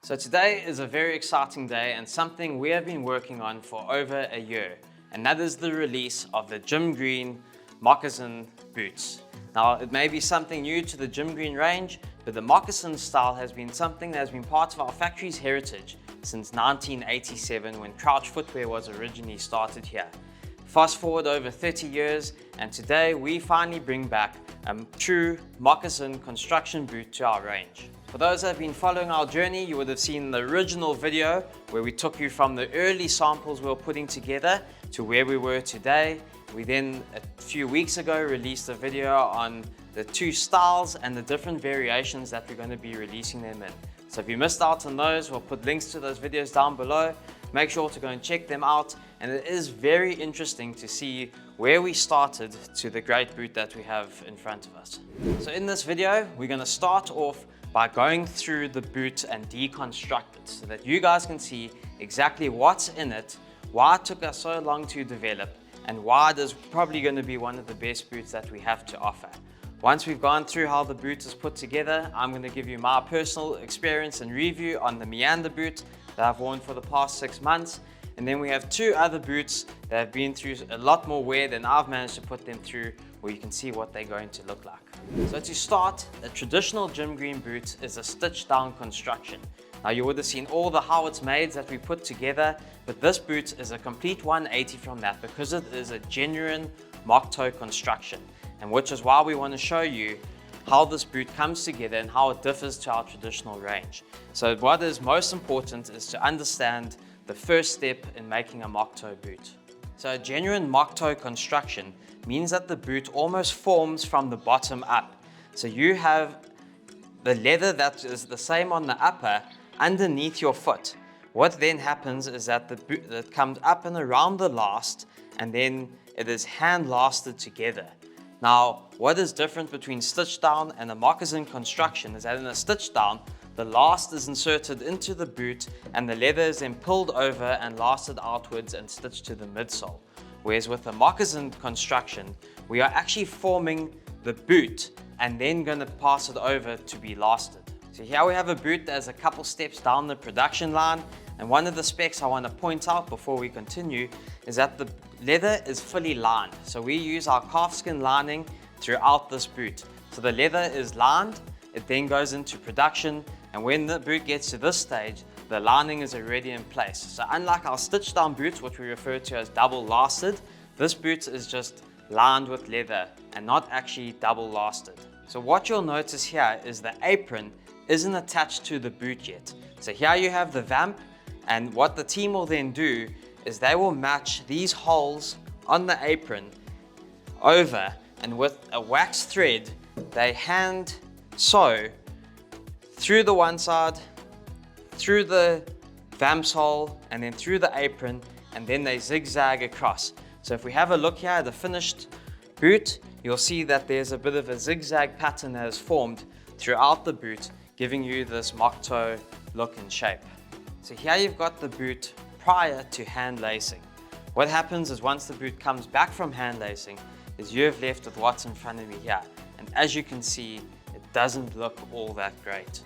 So today is a very exciting day and something we have been working on for over a year, and that is the release of the Jim Green moccasin boots. Now, it may be something new to the Jim Green range, but the moccasin style has been something that has been part of our factory's heritage since 1987 when Crouch Footwear was originally started here. Fast forward over 30 years, and today we finally bring back a true moccasin construction boot to our range. For those that have been following our journey, you would have seen the original video where we took you from the early samples we were putting together to where we were today. We then, a few weeks ago, released a video on the two styles and the different variations that we're going to be releasing them in. So if you missed out on those, we'll put links to those videos down below. Make sure to go and check them out. And it is very interesting to see where we started to the great boot that we have in front of us. So in this video, we're going to start off by going through the boot and deconstruct it so that you guys can see exactly what's in it, why it took us so long to develop, and why it is probably going to be one of the best boots that we have to offer. Once we've gone through how the boot is put together, I'm going to give you my personal experience and review on the Meander boot that I've worn for the past 6 months. And then we have two other boots that have been through a lot more wear than I've managed to put them through, where you can see what they're going to look like. So to start, a traditional Jim Green boot is a stitched down construction. Now you would have seen all the how it's made that we put together, but this boot is a complete 180 from that because it is a genuine mock toe construction, and which is why we want to show you how this boot comes together and how it differs to our traditional range. So what is most important is to understand the first step in making a mock toe boot. So a genuine mock toe construction means that the boot almost forms from the bottom up. So you have the leather that is the same on the upper underneath your foot. What then happens is that the boot that comes up and around the last, and then it is hand lasted together. Now, what is different between stitch down and a moccasin construction is that in a stitch down, the last is inserted into the boot and the leather is then pulled over and lasted outwards and stitched to the midsole. Whereas with a moccasin construction, we are actually forming the boot and then going to pass it over to be lasted. So here we have a boot that's a couple steps down the production line, and one of the specs I want to point out before we continue is that the leather is fully lined. So we use our calfskin lining throughout this boot. So the leather is lined, it then goes into production, and when the boot gets to this stage, the lining is already in place. So unlike our stitched down boots, which we refer to as double lasted, this boot is just lined with leather and not actually double lasted. So what you'll notice here is the apron isn't attached to the boot yet. So here you have the vamp, and what the team will then do is they will match these holes on the apron over, and with a wax thread, they hand sew through the one side, through the vamp's hole, and then through the apron, and then they zigzag across. So if we have a look here at the finished boot, you'll see that there's a bit of a zigzag pattern that is formed throughout the boot, giving you this mock toe look and shape. So here you've got the boot prior to hand lacing. What happens is once the boot comes back from hand lacing, is you have left with what's in front of me here. And as you can see, it doesn't look all that great.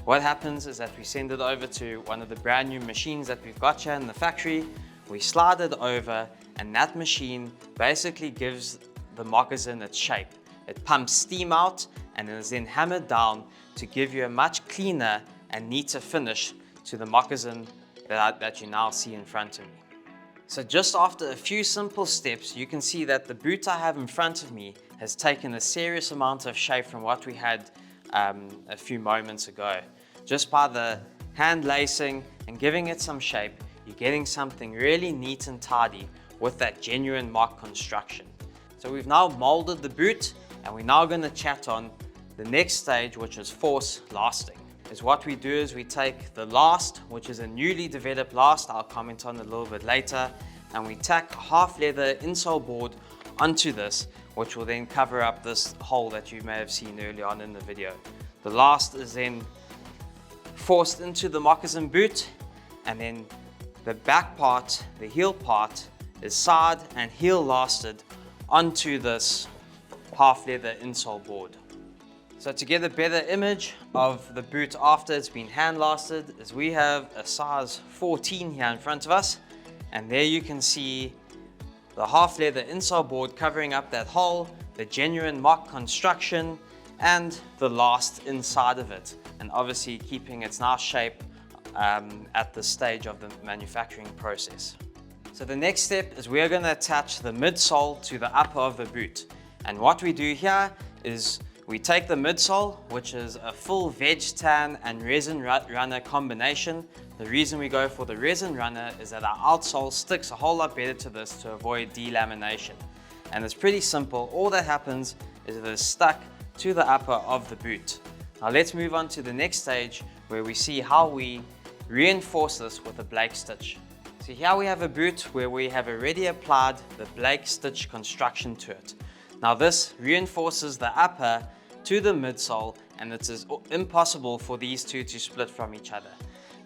What happens is that we send it over to one of the brand new machines that we've got here in the factory. We slide it over, and that machine basically gives the moccasin its shape. It pumps steam out and is then hammered down to give you a much cleaner and neater finish to the moccasin that you now see in front of me. So just after a few simple steps, you can see that the boot I have in front of me has taken a serious amount of shape from what we had a few moments ago. Just by the hand lacing and giving it some shape, you're getting something really neat and tidy with that genuine mock construction. So we've now molded the boot, and we're now going to chat on the next stage, which is force lasting. Is what we do is we take the last, which is a newly developed last, I'll comment on a little bit later, and we tack a half leather insole board onto this, which will then cover up this hole that you may have seen early on in the video. The last is then forced into the moccasin boot, and then the back part, the heel part, is side and heel lasted onto this half leather insole board. So to get a better image of the boot after it's been hand lasted, is we have a size 14 here in front of us, and there you can see the half leather insole board covering up that hole, the genuine mock construction, and the last inside of it, and obviously keeping its nice shape at this stage of the manufacturing process. So the next step is we're going to attach the midsole to the upper of the boot. And what we do here is we take the midsole, which is a full veg tan and resin runner combination. The reason we go for the resin runner is that our outsole sticks a whole lot better to this to avoid delamination. And it's pretty simple. All that happens is it is stuck to the upper of the boot. Now let's move on to the next stage where we see how we reinforce this with a Blake stitch. So here we have a boot where we have already applied the Blake stitch construction to it. Now this reinforces the upper to the midsole, and it is impossible for these two to split from each other.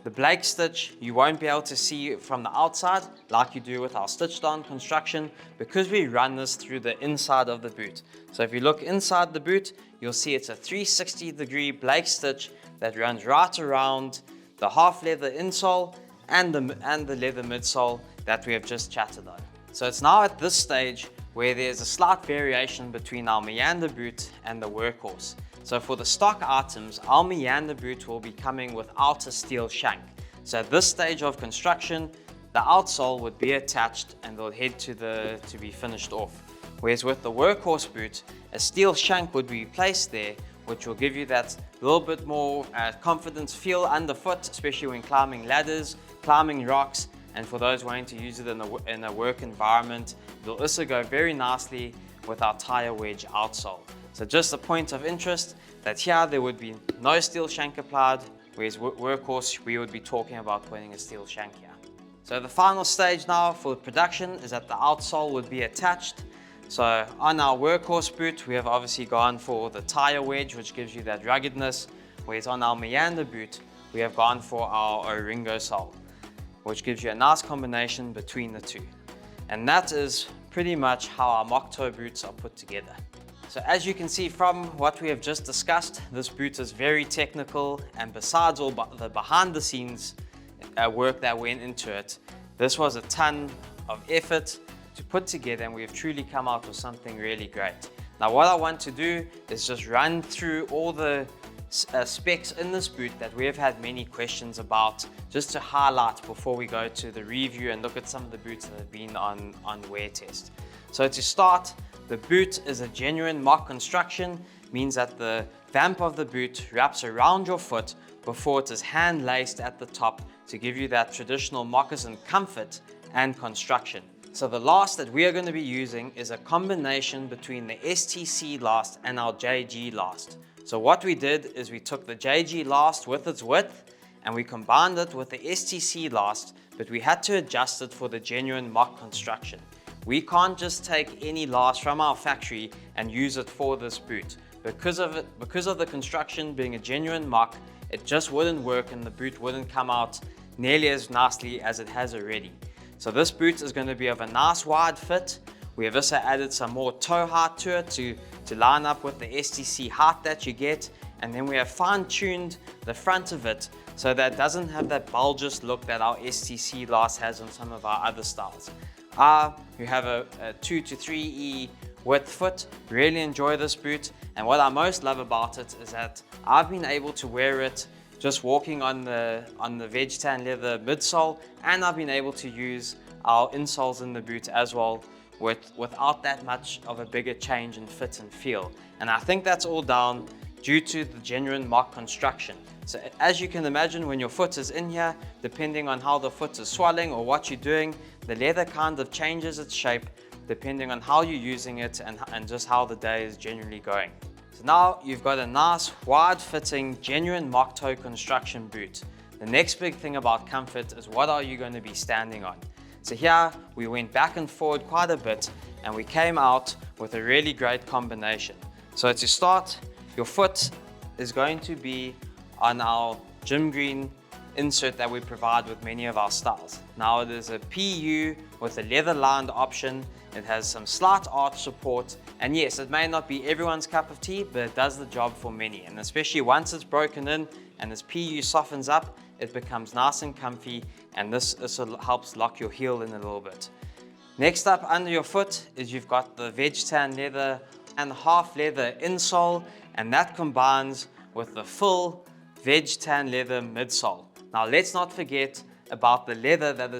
The Blake stitch you won't be able to see from the outside like you do with our stitched on construction, because we run this through the inside of the boot. So if you look inside the boot, you'll see it's a 360-degree Blake stitch that runs right around the half leather insole and the leather midsole that we have just chatted on. So it's now at this stage where there's a slight variation between our Meander boot and the Workhorse. So for the stock items, our Meander boot will be coming without a steel shank. So at this stage of construction, the outsole would be attached and they'll head to be finished off. Whereas with the Workhorse boot, a steel shank would be placed there, which will give you that little bit more confidence feel underfoot, especially when climbing ladders, climbing rocks, and for those wanting to use it in a work environment. It'll also go very nicely with our tire wedge outsole. So just a point of interest that here there would be no steel shank applied, whereas Workhorse we would be talking about putting a steel shank here. So the final stage now for production is that the outsole would be attached. So on our Workhorse boot, we have obviously gone for the tire wedge, which gives you that ruggedness, whereas on our Meander boot, we have gone for our Oringo sole, which gives you a nice combination between the two. And that is pretty much how our mock toe boots are put together. So as you can see from what we have just discussed, this boot is very technical, and besides all the behind the scenes work that went into it, this was a ton of effort to put together, and we have truly come out with something really great. Now what I want to do is just run through all the specs in this boot that we have had many questions about, just to highlight before we go to the review and look at some of the boots that have been on wear test. So to start, the boot is a genuine mock construction, means that the vamp of the boot wraps around your foot before it is hand laced at the top to give you that traditional moccasin comfort and construction. So the last that we are going to be using is a combination between the STC last and our JG last. So what we did is we took the JG last with its width and we combined it with the STC last, but we had to adjust it for the genuine mock construction. We can't just take any last from our factory and use it for this boot. Because of the construction being a genuine mock, it just wouldn't work and the boot wouldn't come out nearly as nicely as it has already. So this boot is going to be of a nice wide fit. We have also added some more toe height to it to line up with the STC height that you get. And then we have fine-tuned the front of it so that it doesn't have that bulgous look that our STC last has on some of our other styles. We have a 2 to 3E width foot. Really enjoy this boot. And what I most love about it is that I've been able to wear it just walking on the veg tan leather midsole, and I've been able to use our insoles in the boot as well without that much of a bigger change in fit and feel. And I think that's all down due to the genuine mock construction. So as you can imagine, when your foot is in here, depending on how the foot is swelling or what you're doing, the leather kind of changes its shape depending on how you're using it and just how the day is generally going. So now you've got a nice wide fitting genuine mock toe construction boot. The next big thing about comfort is what are you going to be standing on? So here we went back and forward quite a bit and we came out with a really great combination. So to start, your foot is going to be on our Jim Green insert that we provide with many of our styles. Now it is a PU with a leather lined option. It has some slight arch support, and yes, it may not be everyone's cup of tea, but it does the job for many. And especially once it's broken in and this PU softens up, it becomes nice and comfy, and this also helps lock your heel in a little bit. Next up under your foot is you've got the veg tan leather and half leather insole, and that combines with the full veg tan leather midsole. Now let's not forget about the leather that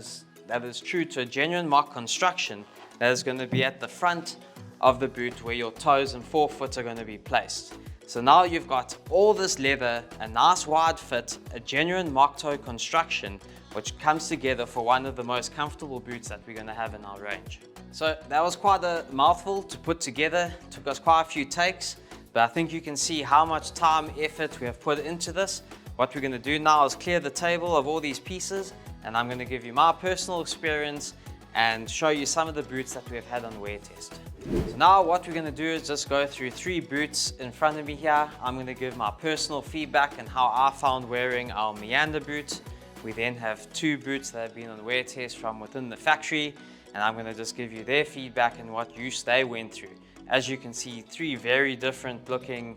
is true to a genuine mock construction, that is going to be at the front of the boot where your toes and forefoot are going to be placed. So now you've got all this leather, a nice wide fit, a genuine mock toe construction, which comes together for one of the most comfortable boots that we're going to have in our range. So that was quite a mouthful to put together. It took us quite a few takes, but I think you can see how much time, effort we have put into this. What we're going to do now is clear the table of all these pieces, and I'm going to give you my personal experience and show you some of the boots that we've had on wear test. So now what we're going to do is just go through 3 boots in front of me here. I'm going to give my personal feedback and how I found wearing our Meander boot. We then have 2 boots that have been on wear test from within the factory, and I'm going to just give you their feedback and what use they went through. As you can see, 3 very different looking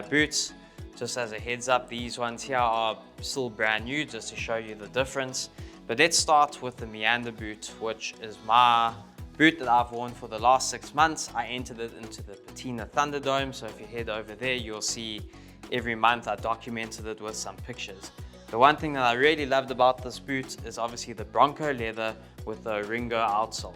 boots. Just as a heads up, these ones here are still brand new, just to show you the difference. But let's start with the Meander boot, which is my boot that I've worn for the last 6 months. I entered it into the Patina Thunderdome, so if you head over there, you'll see every month I documented it with some pictures. The one thing that I really loved about this boot is obviously the Bronco leather with the Ringo outsole.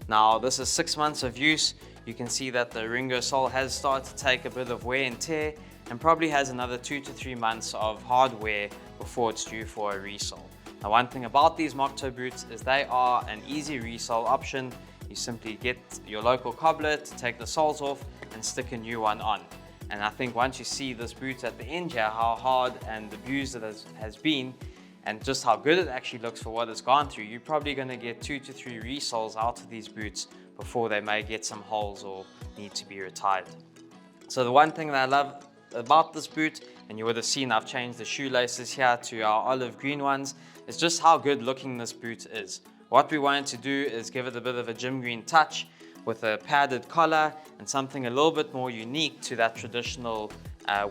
Now this is 6 months of use. You can see that the Ringo sole has started to take a bit of wear and tear, and probably has another 2 to 3 months of hard wear before it's due for a resole. Now one thing about these mock toe boots is they are an easy resole option. You simply get your local cobbler to take the soles off and stick a new one on. And I think once you see this boot at the end here, how hard and abused it has been, and just how good it actually looks for what it's gone through, you're probably going to get 2 to 3 resoles out of these boots before they may get some holes or need to be retired. So the one thing that I love about this boot, and you would have seen I've changed the shoelaces here to our olive green ones, is just how good looking this boot is. What we wanted to do is give it a bit of a Jim Green touch with a padded collar and something a little bit more unique to that traditional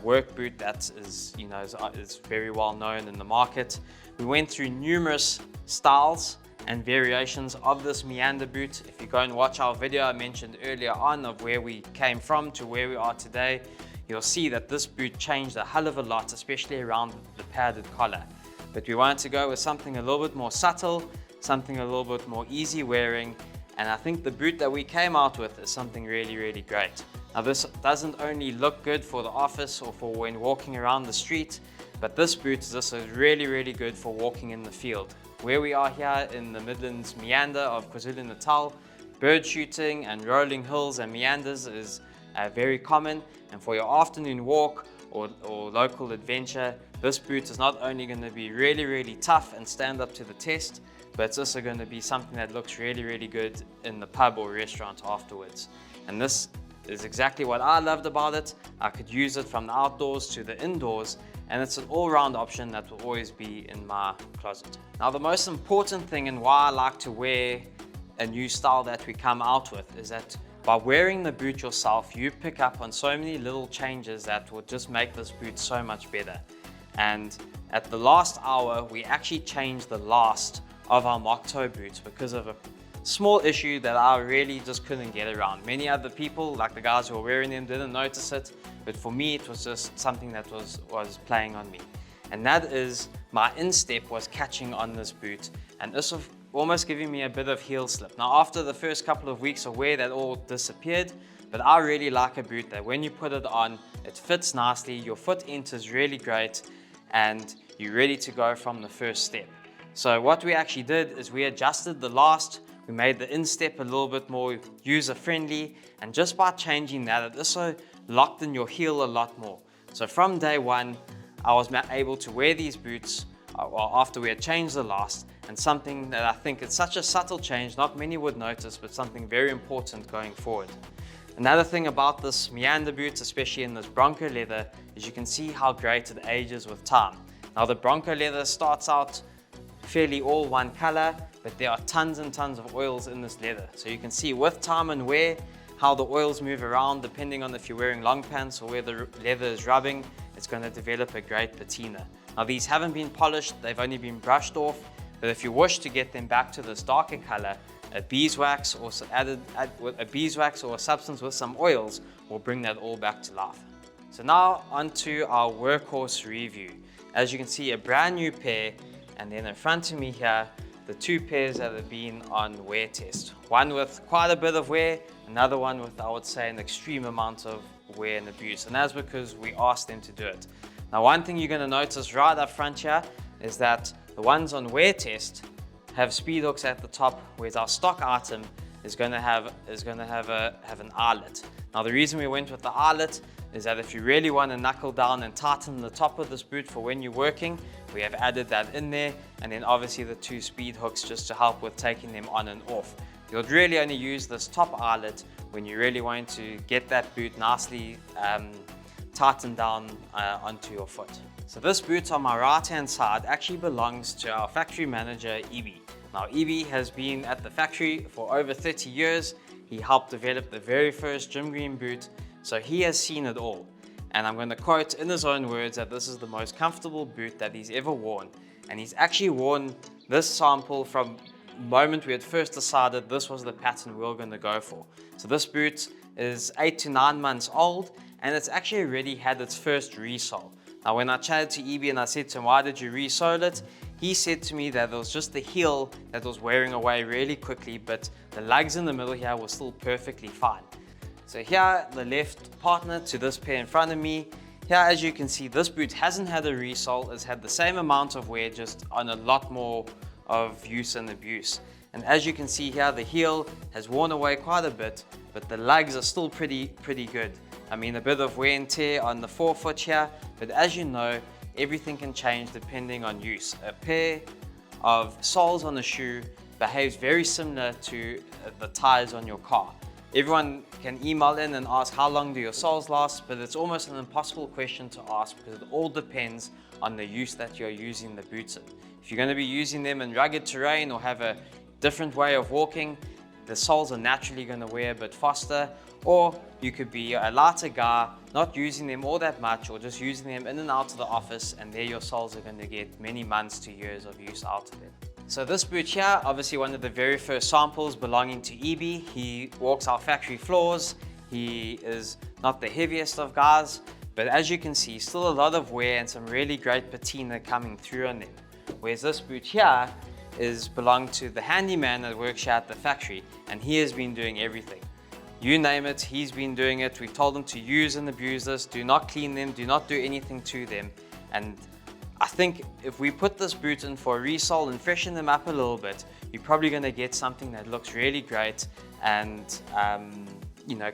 work boot that is very well known in the market. We went through numerous styles and variations of this Meander boot. If you go and watch our video I mentioned earlier on of where we came from to where we are today, you'll see that this boot changed a hell of a lot, especially around the padded collar. But we wanted to go with something a little bit more subtle, something a little bit more easy wearing, and I think the boot that we came out with is something really, really great. Now this doesn't only look good for the office or for when walking around the street, but this boot is also really, really good for walking in the field. Where we are here in the Midlands Meander of KwaZulu-Natal, bird shooting and rolling hills and meanders is very common, and for your afternoon walk or local adventure, this boot is not only going to be really, really tough and stand up to the test, but it's also going to be something that looks really, really good in the pub or restaurant afterwards. And this is exactly what I loved about it. I could use it from the outdoors to the indoors, and it's an all-round option that will always be in my closet. Now the most important thing and why I like to wear a new style that we come out with is that by wearing the boot yourself, you pick up on so many little changes that will just make this boot so much better. And at the last hour, we actually changed the last of our mock toe boots because of a small issue that I really just couldn't get around. Many other people, like the guys who were wearing them, didn't notice it, but for me it was just something that was playing on me. And that is my instep was catching on this boot, and this was almost giving me a bit of heel slip. Now after the first couple of weeks of wear, that all disappeared, but I really like a boot that when you put it on, it fits nicely, your foot enters really great, and you're ready to go from the first step. So what we actually did is we adjusted the last, we made the instep a little bit more user-friendly, and just by changing that, it also locked in your heel a lot more. So from day one, I was able to wear these boots after we had changed the last, and something that I think is such a subtle change, not many would notice, but something very important going forward. Another thing about this Meander boot, especially in this Bronco leather, is you can see how great it ages with time. Now the Bronco leather starts out fairly all one color, but there are tons and tons of oils in this leather. So you can see with time and wear how the oils move around depending on if you're wearing long pants or where the leather is rubbing, it's going to develop a great patina. Now these haven't been polished, they've only been brushed off, but if you wish to get them back to this darker color, a beeswax or a substance with some oils will bring that all back to life. So now onto our Workhorse review. As you can see, a brand new pair, and then in front of me here, the two pairs that have been on wear test. One with quite a bit of wear, another one with, I would say, an extreme amount of wear and abuse. And that's because we asked them to do it. Now, one thing you're gonna notice right up front here is that the ones on wear test have speed hooks at the top, whereas our stock item is gonna have an eyelet. Now, the reason we went with the eyelet is that if you really want to knuckle down and tighten the top of this boot for when you're working, we have added that in there, and then obviously the two speed hooks just to help with taking them on and off. You'll really only use this top eyelet when you really want to get that boot nicely tightened down onto your foot. So this boot on my right hand side actually belongs to our factory manager, Ibi. Now Ibi has been at the factory for over 30 years. He helped develop the very first Jim Green boot, so he has seen it all. And I'm going to quote in his own words that this is the most comfortable boot that he's ever worn. And he's actually worn this sample from the moment we had first decided this was the pattern we were going to go for. So this boot is 8 to 9 months old, and it's actually already had its first resole. Now when I chatted to Ibi and I said to him, why did you resole it? He said to me that it was just the heel that was wearing away really quickly, but the lugs in the middle here were still perfectly fine. So here, the left partner to this pair in front of me, here as you can see, this boot hasn't had a resole. It's had the same amount of wear, just on a lot more of use and abuse. And as you can see here, the heel has worn away quite a bit, but the lugs are still pretty good. I mean, a bit of wear and tear on the forefoot here, but as you know, everything can change depending on use. A pair of soles on a shoe behaves very similar to the tires on your car. Everyone can email in and ask how long do your soles last, but it's almost an impossible question to ask because it all depends on the use that you're using the boots in. If you're going to be using them in rugged terrain or have a different way of walking, the soles are naturally going to wear a bit faster, or you could be a lighter guy, not using them all that much, or just using them in and out of the office, and there your soles are going to get many months to years of use out of them. So this boot here, obviously one of the very first samples belonging to Ibi. He walks our factory floors. He is not the heaviest of guys, but as you can see, still a lot of wear and some really great patina coming through on them. Whereas this boot here belong to the handyman that works here at the factory, and he has been doing everything. You name it, he's been doing it. We've told him to use and abuse this, do not clean them, do not do anything to them. And I think if we put this boot in for a resole and freshen them up a little bit, you're probably going to get something that looks really great and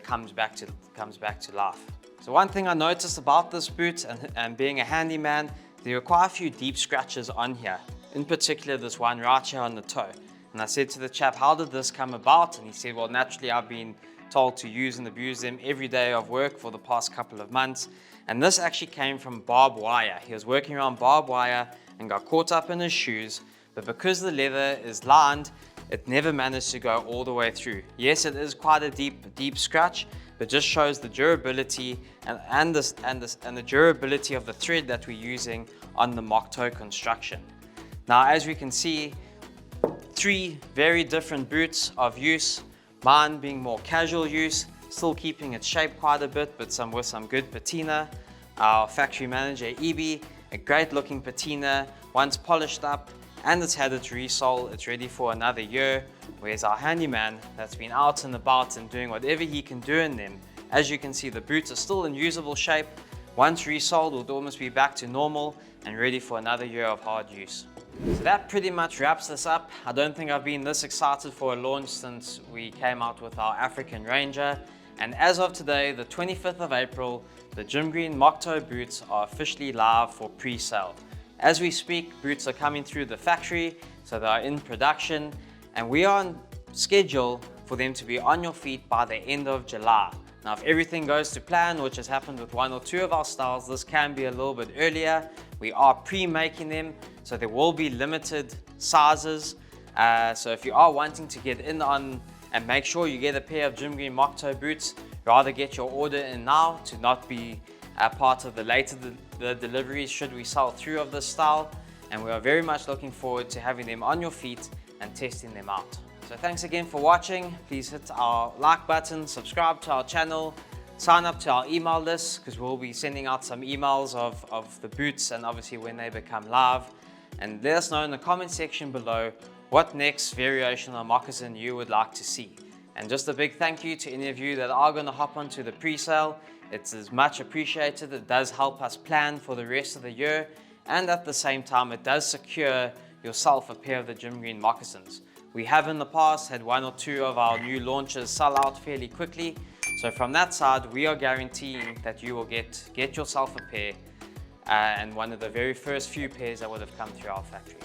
comes back to life. So one thing I noticed about this boot and being a handyman, there were quite a few deep scratches on here. In particular, this one right here on the toe. And I said to the chap, how did this come about? And he said, well, naturally I've been told to use and abuse them every day of work for the past couple of months. And this actually came from barbed wire. He was working around barbed wire and got caught up in his shoes, but because the leather is lined, it never managed to go all the way through. Yes, it is quite a deep scratch, but just shows the durability and the durability of the thread that we're using on the mock toe construction. Now, as we can see, 3 very different boots of use. Mine being more casual use, still keeping its shape quite a bit, but with some good patina. Our factory manager, Ibi, a great looking patina, once polished up, and it's had its resole, it's ready for another year. Whereas our handyman, that's been out and about and doing whatever he can do in them. As you can see, the boots are still in usable shape. Once resoled, will almost be back to normal and ready for another year of hard use. So that pretty much wraps this up. I don't think I've been this excited for a launch since we came out with our African Ranger. And as of today, the 25th of April, the Jim Green mock toe boots are officially live for pre-sale. As we speak, boots are coming through the factory, so they are in production, and we are on schedule for them to be on your feet by the end of July. Now, if everything goes to plan, which has happened with 1 or 2 of our styles, this can be a little bit earlier, We are pre-making them, so there will be limited sizes. So if you are wanting to get in on and make sure you get a pair of Jim Green mock toe boots, rather get your order in now to not be part of the later the deliveries should we sell through of this style. And we are very much looking forward to having them on your feet and testing them out. So thanks again for watching. Please hit our like button, subscribe to our channel, sign up to our email list because we'll be sending out some emails of the boots and obviously when they become live. And let us know in the comment section below what next variation on moccasin you would like to see. And just a big thank you to any of you that are going to hop onto the pre-sale. It's as much appreciated. It does help us plan for the rest of the year. And at the same time, it does secure yourself a pair of the Jim Green moccasins. We have in the past had 1 or 2 of our new launches sell out fairly quickly. So from that side, we are guaranteeing that you will get yourself a pair and one of the very first few pairs that would have come through our factory.